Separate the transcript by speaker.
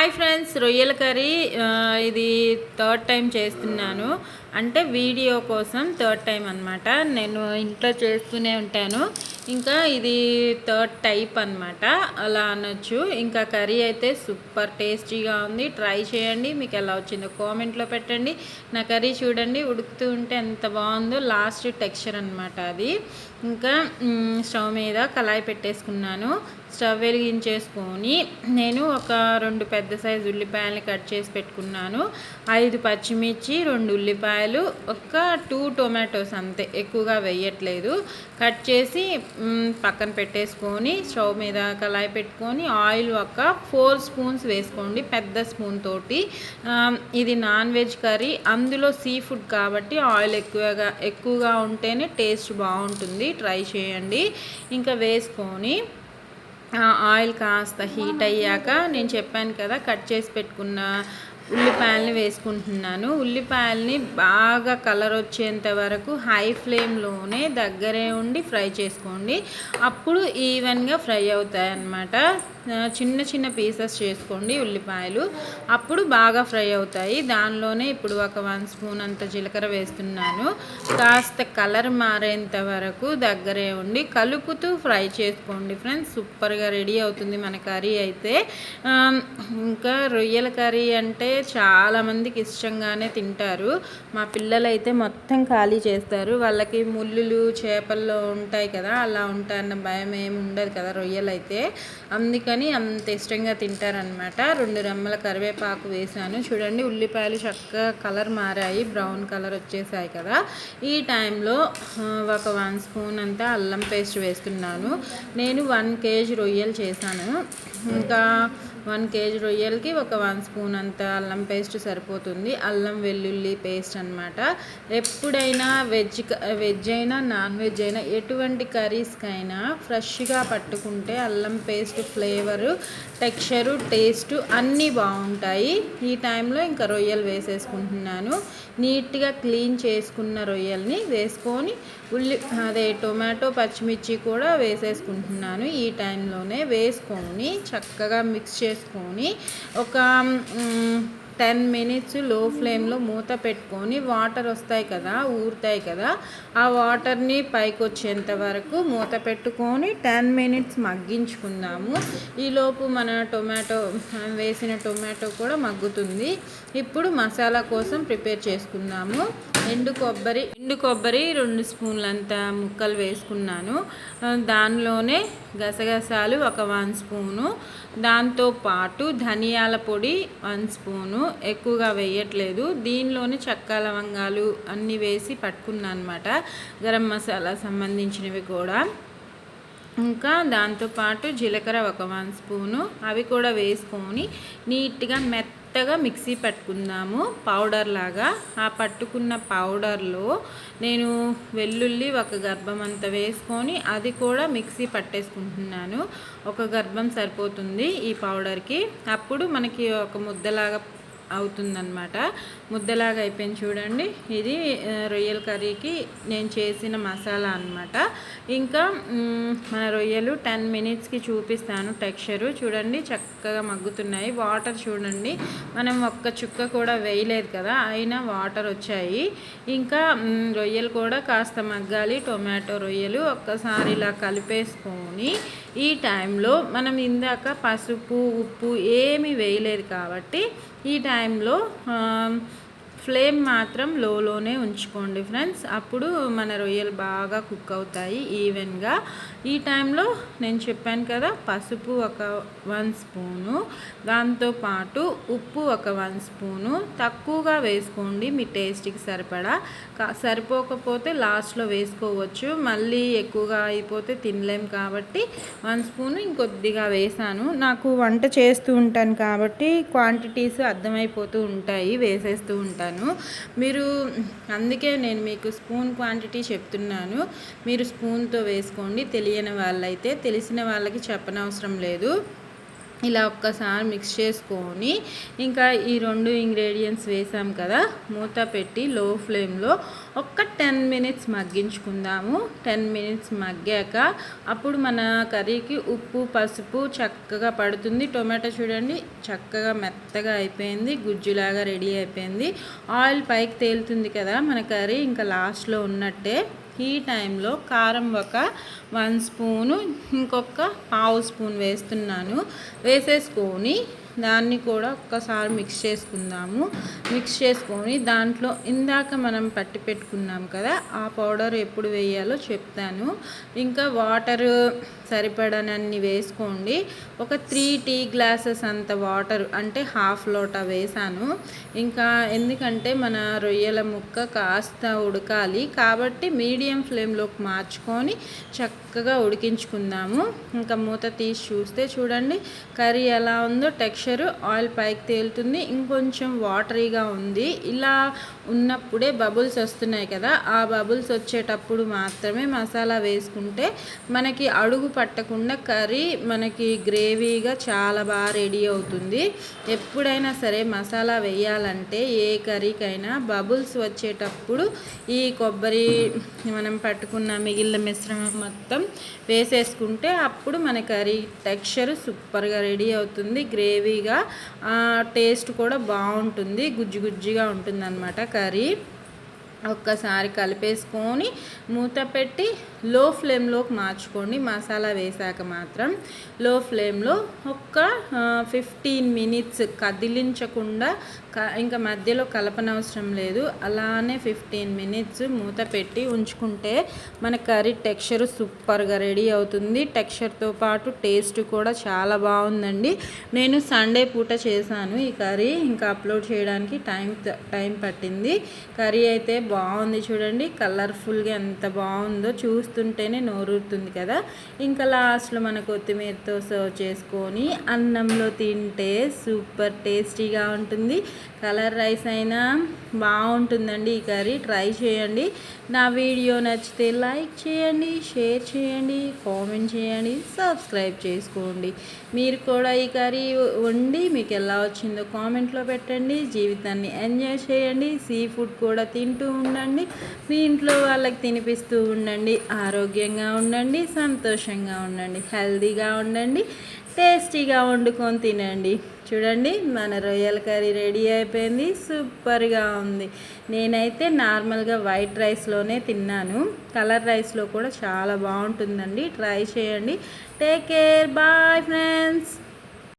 Speaker 1: Hi friends, రొయ్యల curry ఇది third time చేస్తున్నాను. అంటే వీడియో కోసం థర్డ్ టైం అనమాట. నేను ఇంట్లో చేస్తూనే ఉంటాను. ఇంకా ఇది థర్డ్ టైప్ అనమాట, అలా అనొచ్చు. ఇంకా కర్రీ అయితే సూపర్ టేస్టీగా ఉంది. ట్రై చేయండి, మీకు ఎలా వచ్చిందో కామెంట్లో పెట్టండి. నా కర్రీ చూడండి, ఉడుకుతూ ఉంటే ఎంత బాగుందో. లాస్ట్ టెక్స్చర్ అనమాట అది. ఇంకా స్టవ్ మీద కళాయి పెట్టేసుకున్నాను. స్టవ్ వెలిగించేసుకొని నేను ఒక 2 పెద్ద సైజు ఉల్లిపాయలని కట్ చేసి పెట్టుకున్నాను. 5 పచ్చిమిర్చి, 2 ఉల్లిపాయలు, ఒక 2 టొమాటోస్, అంతే, ఎక్కువగా వేయట్లేదు. కట్ చేసి పక్కన పెట్టేసుకొని స్టవ్ మీద కళాయి పెట్టుకొని ఆయిల్ ఒక 4 స్పూన్స్ వేసుకోండి, పెద్ద స్పూన్ తోటి. ఇది నాన్ వెజ్ కర్రీ, అందులో సీ ఫుడ్ కాబట్టి ఆయిల్ ఎక్కువగా ఉంటేనే టేస్ట్ బాగుంటుంది. ట్రై చేయండి. ఇంకా వేసుకొని ఆయిల్ కాస్త హీట్ అయ్యాక నేను చెప్పాను కదా, కట్ చేసి పెట్టుకున్న ఉల్లిపాయలని వేసుకుంటున్నాను. ఉల్లిపాయలని బాగా కలర్ వచ్చేంత వరకు హై ఫ్లేమ్లోనే దగ్గరే ఉండి ఫ్రై చేసుకోండి. అప్పుడు ఈవెన్గా ఫ్రై అవుతాయి అన్నమాట. చిన్న చిన్న పీసెస్ చేసుకోండి ఉల్లిపాయలు, అప్పుడు బాగా ఫ్రై అవుతాయి. దానిలోనే ఇప్పుడు ఒక 1 స్పూన్ అంత జీలకర్ర వేస్తున్నాను. కాస్త కలర్ మారేంత వరకు దగ్గరే ఉండి కలుపుతూ ఫ్రై చేసుకోండి ఫ్రెండ్స్. సూపర్గా రెడీ అవుతుంది మన కర్రీ అయితే. ఇంకా రొయ్యల కర్రీ అంటే చాలామందికి ఇష్టంగానే తింటారు. మా పిల్లలు అయితే మొత్తం ఖాళీ చేస్తారు. వాళ్ళకి ముళ్ళులు చేపల్లో ఉంటాయి కదా, అలా ఉంటాయన్న భయం ఏమి ఉండదు కదా రొయ్యలు అయితే. అందుకని అంత ఇష్టంగా తింటారనమాట. 2 రెమ్మల కరివేపాకు వేసాను. చూడండి, ఉల్లిపాయలు చక్కగా కలర్ మారాయి, బ్రౌన్ కలర్ వచ్చేసాయి కదా. ఈ టైంలో ఒక 1 స్పూన్ అంతా అల్లం పేస్ట్ వేస్తున్నాను. నేను 1 కేజీ రొయ్యలు చేశాను. ఇంకా 1 కేజీ రొయ్యలకి ఒక 1 స్పూన్ అంత అల్లం పేస్ట్ సరిపోతుంది. అల్లం వెల్లుల్లి పేస్ట్ అనమాట. ఎప్పుడైనా వెజ్ అయినా నాన్ వెజ్ అయినా ఎటువంటి కర్రీస్కైనా ఫ్రెష్గా పట్టుకుంటే అల్లం పేస్ట్ ఫ్లేవరు, టెక్స్చరు, టేస్టు అన్నీ బాగుంటాయి. ఈ టైంలో ఇంకా రొయ్యలు వేసేసుకుంటున్నాను. నీట్గా క్లీన్ చేసుకున్న రొయ్యల్ని వేసుకొని టొమాటో, పచ్చిమిర్చి కూడా వేసేసుకుంటున్నాను. ఈ టైంలోనే వేసుకొని చక్కగా మిక్స్ చేసుకొని ఒక 10 మినిట్స్ లో ఫ్లేమ్లో మూత పెట్టుకొని వాటర్ వస్తాయి కదా, ఊరుతాయి కదా, ఆ వాటర్ని పైకి వచ్చేంత వరకు మూత పెట్టుకొని 10 మినిట్స్ మగ్గించుకుందాము. ఈలోపు మన వేసిన టొమాటో కూడా మగ్గుతుంది. ఇప్పుడు మసాలా కోసం ప్రిపేర్ చేసుకుందాము. ఎండు కొబ్బరి 2 స్పూన్లంత ముక్కలు వేసుకున్నాను. దానిలోనే గసగసాలు ఒక 1 స్పూను, దాంతోపాటు ధనియాల పొడి 1 స్పూను, ఎక్కువగా వేయట్లేదు. దీనిలోనే చెక్క, లవంగాలు అన్నీ వేసి పట్టుకున్నాను అనమాట, గరం మసాలా సంబంధించినవి కూడా. ఇంకా దాంతోపాటు జీలకర్ర ఒక 1 స్పూను, అవి కూడా వేసుకొని నీట్గా మెత్తగా మిక్సీ పట్టుకుందాము, పౌడర్ లాగా. ఆ పట్టుకున్న పౌడర్లో నేను వెల్లుల్లి ఒక గర్భం అంతా వేసుకొని అది కూడా మిక్సీ పట్టేసుకుంటున్నాను. ఒక గర్భం సరిపోతుంది ఈ పౌడర్కి. అప్పుడు మనకి ఒక ముద్దలాగా అవుతుందన్నమాట. ముద్దలాగా అయిపోయింది చూడండి. ఇది రొయ్యల కర్రీకి నేను చేసిన మసాలా అన్నమాట. ఇంకా మన రొయ్యలు 10 మినిట్స్కి చూపిస్తాను. టెక్స్చరు చూడండి, చక్కగా మగ్గుతున్నాయి. వాటర్ చూడండి, మనం ఒక్క చుక్క కూడా వేయలేదు కదా, అయినా వాటర్ వచ్చాయి. ఇంకా రొయ్యలు కూడా కాస్త మగ్గాలి. టొమాటో రొయ్యలు ఒక్కసారి ఇలా కలిపేసుకొని ఈ టైంలో మనం ఇందాక పసుపు, ఉప్పు ఏమీ వేయలేదు కాబట్టి ఈ టైంలో ఫ్లేమ్ మాత్రం లోనే ఉంచుకోండి ఫ్రెండ్స్. అప్పుడు మన రొయ్యలు బాగా కుక్ అవుతాయి ఈవెన్గా. ఈ టైంలో నేను చెప్పాను కదా, పసుపు ఒక 1 స్పూను, దాంతోపాటు ఉప్పు ఒక 1 స్పూను. తక్కువగా వేసుకోండి మీ టేస్ట్కి సరిపడా. సరిపోకపోతే లాస్ట్లో వేసుకోవచ్చు. మళ్ళీ ఎక్కువగా అయిపోతే తినలేం కాబట్టి 1 స్పూను ఇంకొద్దిగా వేసాను. నాకు వంట చేస్తూ ఉంటాను కాబట్టి క్వాంటిటీస్ అర్థమైపోతూ ఉంటాయి, వేసేస్తూ ఉంటాను. అందుకే నేను మీకు స్పూన్ క్వాంటిటీ చెప్తున్నాను. మీరు స్పూన్తో వేసుకోండి. తెలియని వాళ్ళైతే, తెలిసిన వాళ్ళకి చెప్పనవసరం లేదు. ఇలా ఒక్కసారి మిక్స్ చేసుకొని ఇంకా ఈ 2 ఇంగ్రీడియంట్స్ వేసాం కదా, మూత పెట్టి లో ఫ్లేమ్లో ఒక్క 10 మినిట్స్ మగ్గించుకుందాము. 10 మినిట్స్ మగ్గాక అప్పుడు మన కర్రీకి ఉప్పు పసుపు చక్కగా పడుతుంది. టొమాటో చూడండి చక్కగా మెత్తగా అయిపోయింది, గుజ్జులాగా రెడీ అయిపోయింది. ఆయిల్ పైకి తేలుతుంది కదా మన కర్రీ ఇంకా లాస్ట్లో ఉన్నట్టే. ఈ టైంలో కారం ఒక 1 స్పూను, ఇంకొక పావు స్పూన్ వేస్తున్నాను. వేసేసుకొని దాన్ని కూడా ఒక్కసారి మిక్స్ చేసుకుందాము. మిక్స్ చేసుకొని దాంట్లో ఇందాక మనం పట్టి పెట్టుకున్నాం కదా, ఆ పౌడర్ ఎప్పుడు వేయాలో చెప్తాను. ఇంకా వాటర్ సరిపడనన్ని వేసుకోండి. ఒక 3 టీ గ్లాసెస్ అంత వాటర్ అంటే హాఫ్ లోటా వేసాను. ఇంకా ఎందుకంటే మన రొయ్యల ముక్క కాస్త ఉడకాలి కాబట్టి మీడియం ఫ్లేమ్లోకి మార్చుకొని చక్కగా ఉడికించుకుందాము. ఇంకా మూత తీసి చూస్తే చూడండి కర్రీ ఎలా ఉందో, టెక్స్చర్ ఆయిల్ పైకి తేలుతుంది, ఇంకొంచెం వాటరీగా ఉంది. ఇలా ఉన్నప్పుడే బబుల్స్ వస్తున్నాయి కదా, ఆ బబుల్స్ వచ్చేటప్పుడు మాత్రమే మసాలా వేసుకుంటే మనకి అడుగు పట్టకుండా కర్రీ మనకి గ్రేవీగా చాలా బాగా రెడీ అవుతుంది. ఎప్పుడైనా సరే మసాలా వేయాలంటే ఏ కర్రీకైనా బబుల్స్ వచ్చేటప్పుడు ఈ కొబ్బరి మనం పట్టుకున్న మిగిలిన మిశ్రమం మొత్తం వేసేసుకుంటే అప్పుడు మన కర్రీ టెక్స్చర్ సూపర్గా రెడీ అవుతుంది. గ్రేవీగా టేస్ట్ కూడా బాగుంటుంది, గుజ్జు గుజ్జిగా ఉంటుంది అన్నమాట కర్రీ. ఒక్కసారి కలిపేసుకొని మూత పెట్టి లో ఫ్లేమ్లోకి మార్చుకోండి. మసాలా వేసాక మాత్రం లో ఫ్లేమ్లో ఒక్క 15 మినిట్స్ కదిలించకుండా, ఇంకా మధ్యలో కలపనవసరం లేదు, అలానే 15 మినిట్స్ మూత పెట్టి ఉంచుకుంటే మన కర్రీ టెక్స్చర్ సూపర్గా రెడీ అవుతుంది. టెక్స్చర్తో పాటు టేస్ట్ కూడా చాలా బాగుందండి. నేను సండే పూట చేశాను ఈ కర్రీ, ఇంకా అప్లోడ్ చేయడానికి టైం పట్టింది. కర్రీ అయితే బాగుంది చూడండి, కలర్ఫుల్గా ఎంత బాగుందో చూస్తుంటేనే నోరూరుతుంది కదా. ఇంకా లాస్ట్లో మన కొత్తిమీరతో సర్వ్ చేసుకొని అన్నంలో తింటే సూపర్ టేస్టీగా ఉంటుంది. కలర్ రైస్ అయినా బాగుంటుందండి ఈ కర్రీ. ట్రై చేయండి. నా వీడియో నచ్చితే లైక్ చేయండి, షేర్ చేయండి, కామెంట్ చేయండి, సబ్స్క్రైబ్ చేసుకోండి. మీరు కూడా ఈ కర్రీ వండి మీకు ఎలా వచ్చిందో కామెంట్లో పెట్టండి. జీవితాన్ని ఎంజాయ్ చేయండి. సీ ఫుడ్ కూడా తింటూ ఉండండి, మీ ఇంట్లో వాళ్ళకి తినిపిస్తూ ఉండండి. ఆరోగ్యంగా ఉండండి, సంతోషంగా ఉండండి, హెల్తీగా ఉండండి, టేస్టీగా వండుకొని తినండి. చూడండి మన రొయ్యల కర్రీ రెడీ అయిపోయింది, సూపర్గా ఉంది. నేనైతే నార్మల్గా వైట్ రైస్లోనే తిన్నాను, కలర్ రైస్లో కూడా చాలా బాగుంటుందండి. ట్రై చేయండి. Take care, bye friends.